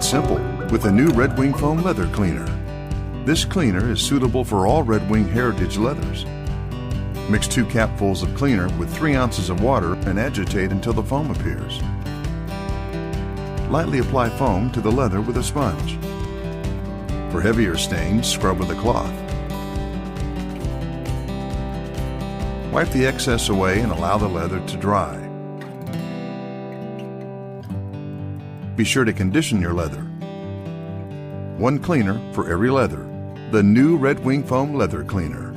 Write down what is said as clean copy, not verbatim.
It's simple with the new Red Wing Foam Leather Cleaner. This cleaner is suitable for all Red Wing heritage leathers. Mix 2 capfuls of cleaner with 3 ounces of water and agitate until the foam appears. Lightly apply foam to the leather with a sponge. For heavier stains, scrub with a cloth. Wipe the excess away and allow the leather to dry. Be sure to condition your leather. 1 cleaner for every leather. The new Red Wing Foam Leather Cleaner.